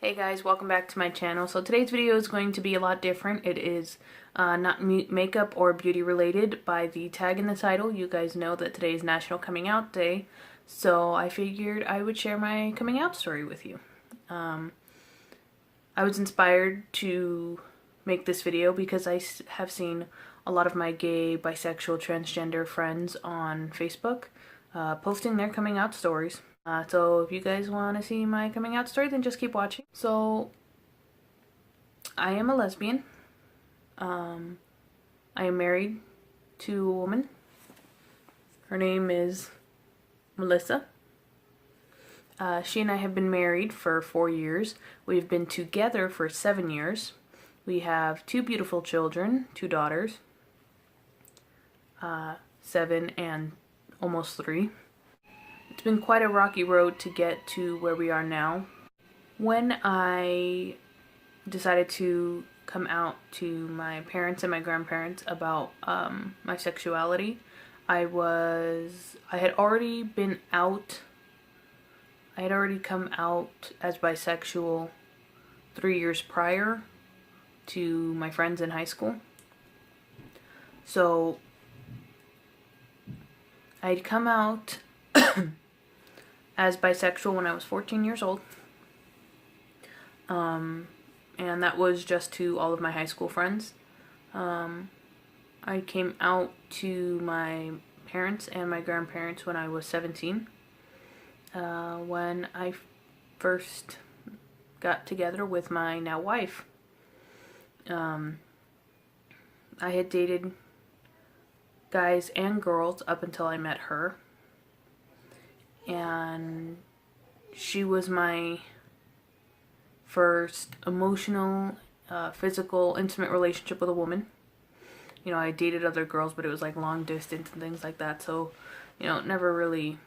Hey guys, welcome back to my channel. So today's video is going to be a lot different. It is not makeup or beauty related. By the tag in the title, you guys know that today is National Coming Out Day. So I figured I would share my coming out story with you. I was inspired to make this video because I have seen a lot of my gay, bisexual, transgender friends on Facebook posting their coming out stories. So if you guys want to see my coming out story, then just keep watching. So I am a lesbian. I am married to a woman. Her name is Melissa. She and I have been married for 4 years. We've been together for 7 years. We have 2 beautiful children, 2 daughters, 7 and almost 3. It's been quite a rocky road to get to where we are now. When I decided to come out to my parents and my grandparents about my sexuality, I had already been out. I had already come out as bisexual 3 years prior to my friends in high school. So I'd come out as bisexual when I was 14 years old. And that was just to all of my high school friends. I came out to my parents and my grandparents when I was 17. When I first got together with my now wife. I had dated guys and girls up until I met her. And she was my first emotional, physical, intimate relationship with a woman. You know, I dated other girls, but it was like long distance and things like that. So, you know, never really.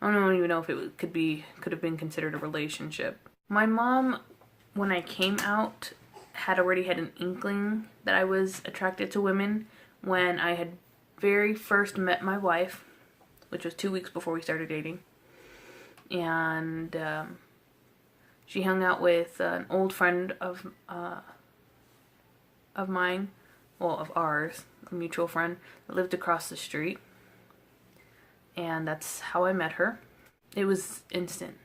I don't even know if it could have been considered a relationship. My mom, when I came out, had already had an inkling that I was attracted to women when I had very first met my wife, which was 2 weeks before we started dating. And she hung out with an old friend of mine, well, of ours, a mutual friend that lived across the street. And that's how I met her. It was instant.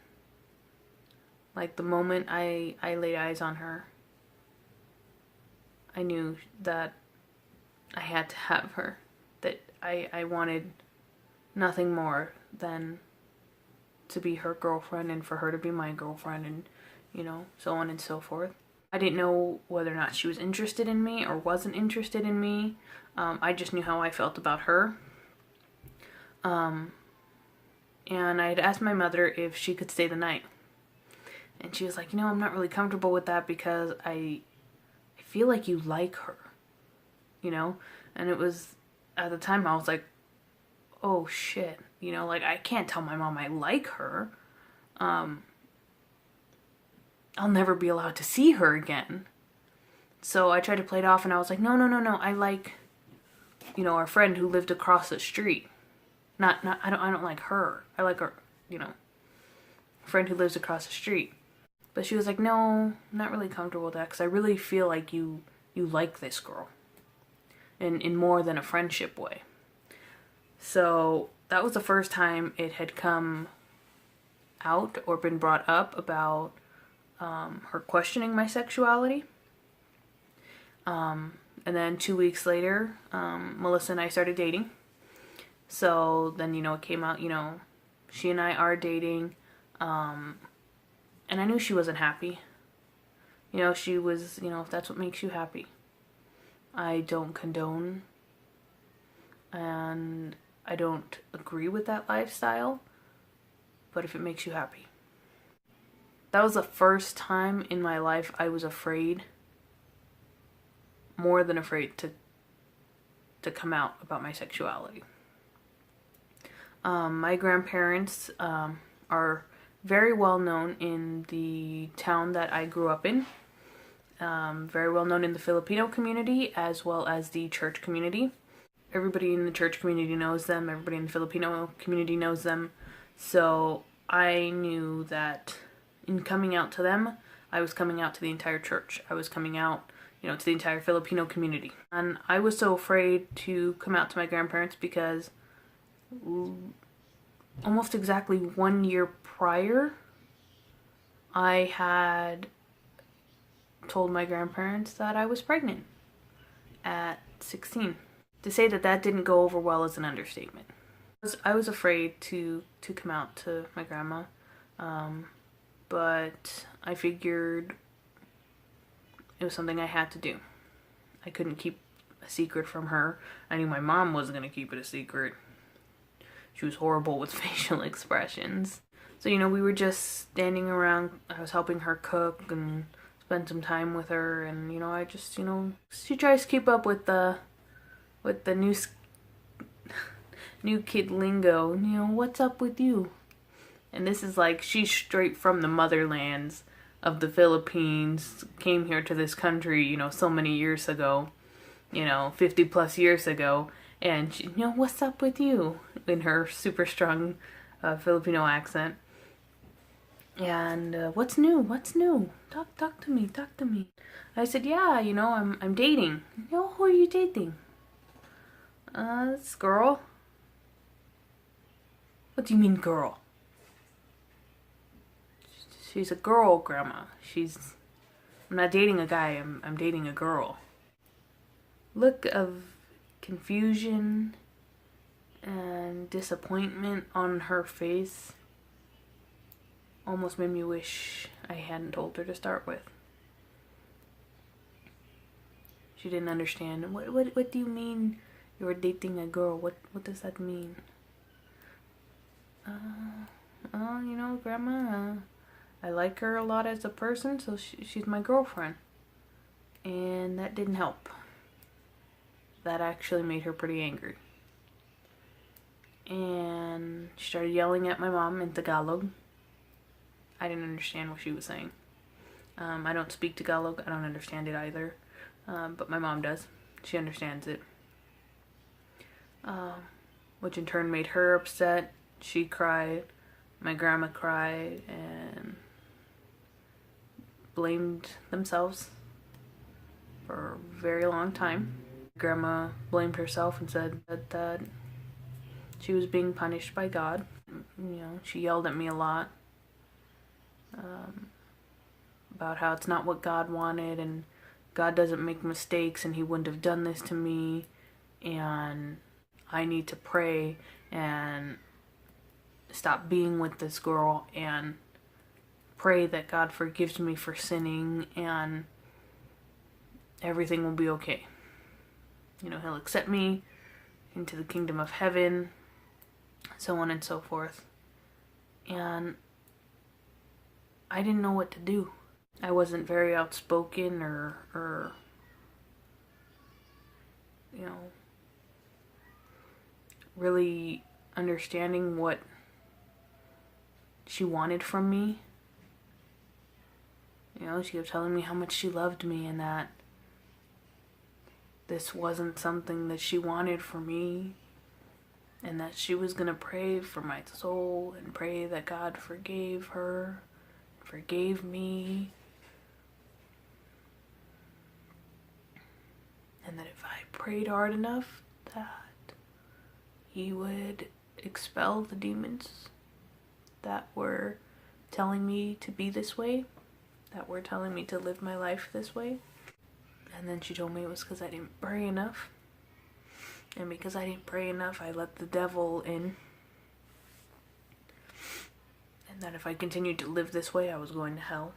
Like the moment I laid eyes on her, I knew that I had to have her. That I wanted nothing more than to be her girlfriend and for her to be my girlfriend, and you know, so on and so forth. I didn't know whether or not she was interested in me or wasn't interested in me. I just knew how I felt about her. And I had asked my mother if she could stay the night. And she was like, you know, I'm not really comfortable with that because I feel like you like her, you know? And it was, at the time I was like, oh shit, you know, like I can't tell my mom I like her. I'll never be allowed to see her again. So I tried to play it off and I was like, no, I like, you know, our friend who lived across the street. I don't like her. I like her, you know, friend who lives across the street. But she was like, no, I'm not really comfortable with that because I really feel like you like this girl. In more than a friendship way. So that was the first time it had come out or been brought up about her questioning my sexuality. And then 2 weeks later, Melissa and I started dating. So then, you know, it came out, you know, she and I are dating. And I knew she wasn't happy. You know, she was, you know, if that's what makes you happy. I don't condone and I don't agree with that lifestyle, but if it makes you happy. That was the first time in my life I was afraid, more than afraid, to come out about my sexuality. My grandparents are very well known in the town that I grew up in. Very well known in the Filipino community as well as the church community. Everybody in the church community knows them. Everybody in the Filipino community knows them. So I knew that in coming out to them, I was coming out to the entire church. I was coming out, to the entire Filipino community. And I was so afraid to come out to my grandparents because almost exactly 1 year prior, I had told my grandparents that I was pregnant at 16. To say that that didn't go over well is an understatement. I was afraid to come out to my grandma, but I figured it was something I had to do. I couldn't keep a secret from her. I knew my mom wasn't going to keep it a secret. She was horrible with facial expressions. So, we were just standing around. I was helping her cook and spend some time with her. And, I just, she tries to keep up with the new kid lingo. What's up with you? And this is like, she's straight from the motherlands of the Philippines, came here to this country, so many years ago, 50 plus years ago. And she, what's up with you? In her super strong Filipino accent. And what's new? What's new? Talk to me. Talk to me. I said, yeah, I'm dating. Who are you dating? This girl. What do you mean, girl? She's a girl, Grandma. I'm not dating a guy. I'm dating a girl. Look of confusion and disappointment on her face almost made me wish I hadn't told her to start with. She didn't understand. What do you mean you're dating a girl? What does that mean? Grandma, I like her a lot as a person, so she's my girlfriend. And that didn't help. That actually made her pretty angry. And she started yelling at my mom in Tagalog. I didn't understand what she was saying. I don't speak Tagalog. I don't understand it either. But my mom does. She understands it. Which in turn made her upset. She cried. My grandma cried and blamed themselves for a very long time. Grandma blamed herself and said that she was being punished by God. She yelled at me a lot about how it's not what God wanted and God doesn't make mistakes and he wouldn't have done this to me and I need to pray and stop being with this girl and pray that God forgives me for sinning and everything will be okay. He'll accept me into the kingdom of heaven, so on and so forth. And I didn't know what to do. I wasn't very outspoken or really understanding what she wanted from me. She kept telling me how much she loved me and that this wasn't something that she wanted for me and that she was going to pray for my soul and pray that God forgave her, forgave me, and that if I prayed hard enough that he would expel the demons that were telling me to be this way, that were telling me to live my life this way. And then she told me it was because I didn't pray enough. And because I didn't pray enough, I let the devil in. And that if I continued to live this way, I was going to hell.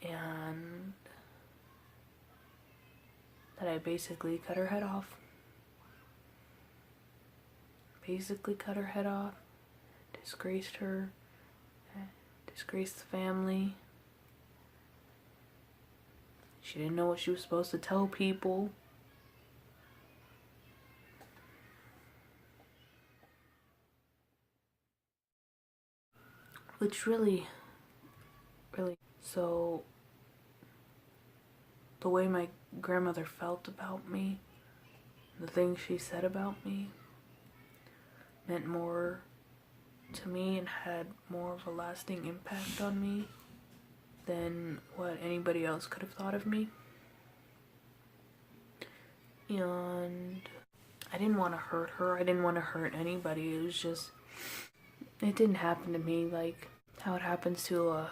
And that I basically cut her head off. Disgraced her, disgraced the family. She didn't know what she was supposed to tell people. Which really, so the way my grandmother felt about me, the things she said about me, meant more to me and had more of a lasting impact on me than what anybody else could have thought of me. And I didn't want to hurt her. I didn't want to hurt anybody. It was just, it didn't happen to me like how it happens to a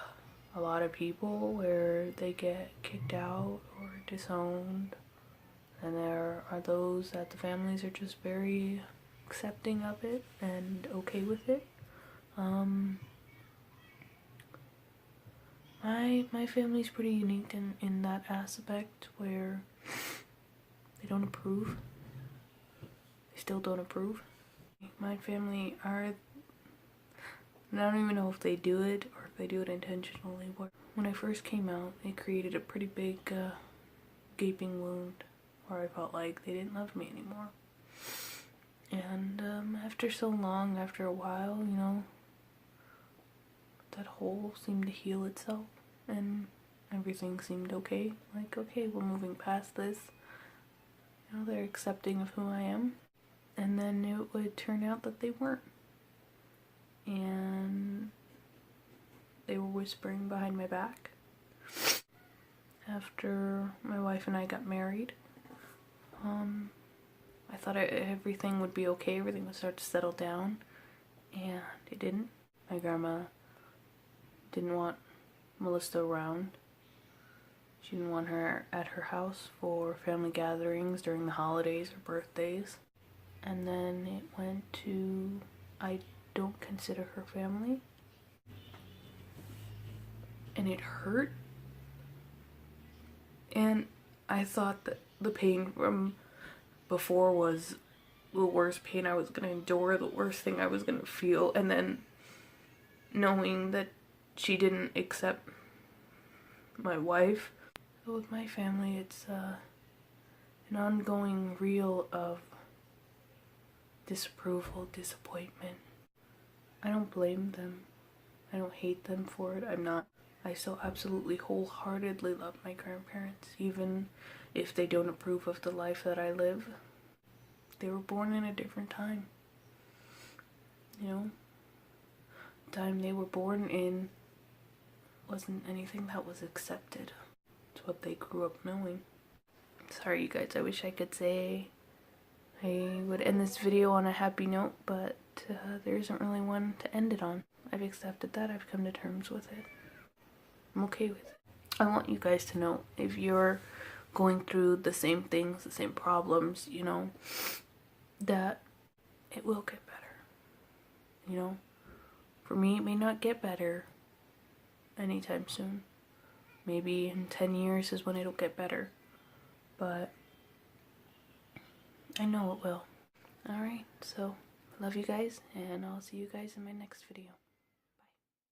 lot of people where they get kicked out or disowned. And there are those that the families are just very accepting of it and okay with it. My family's pretty unique in that aspect where they don't approve. They still don't approve. My family are, I don't even know if they do it or if they do it intentionally. But when I first came out, it created a pretty big gaping wound where I felt like they didn't love me anymore. And after so long, after a while, you know, that hole seemed to heal itself and everything seemed okay. Like, okay, we're moving past this. You know, they're accepting of who I am. And then it would turn out that they weren't. And they were whispering behind my back. After my wife and I got married, I thought everything would be okay, everything would start to settle down, and it didn't. My grandma didn't want Melissa around. She didn't want her at her house for family gatherings during the holidays or birthdays. And then it went to, I don't consider her family. And it hurt. And I thought that the pain from before was the worst pain I was going to endure, the worst thing I was going to feel. And then knowing that she didn't accept my wife. So with my family, it's an ongoing reel of disapproval, disappointment. I don't blame them. I don't hate them for it. I still absolutely wholeheartedly love my grandparents, even if they don't approve of the life that I live. They were born in a different time. You know? The time they were born in wasn't anything that was accepted. It's what they grew up knowing. Sorry you guys, I wish I could say I would end this video on a happy note, but there isn't really one to end it on. I've accepted that, I've come to terms with it. I'm okay with it. I want you guys to know, if you're going through the same things, the same problems, you know, that it will get better. You know, for me, it may not get better anytime soon. Maybe in 10 years is when it'll get better. But I know it will. Alright, so love you guys, and I'll see you guys in my next video.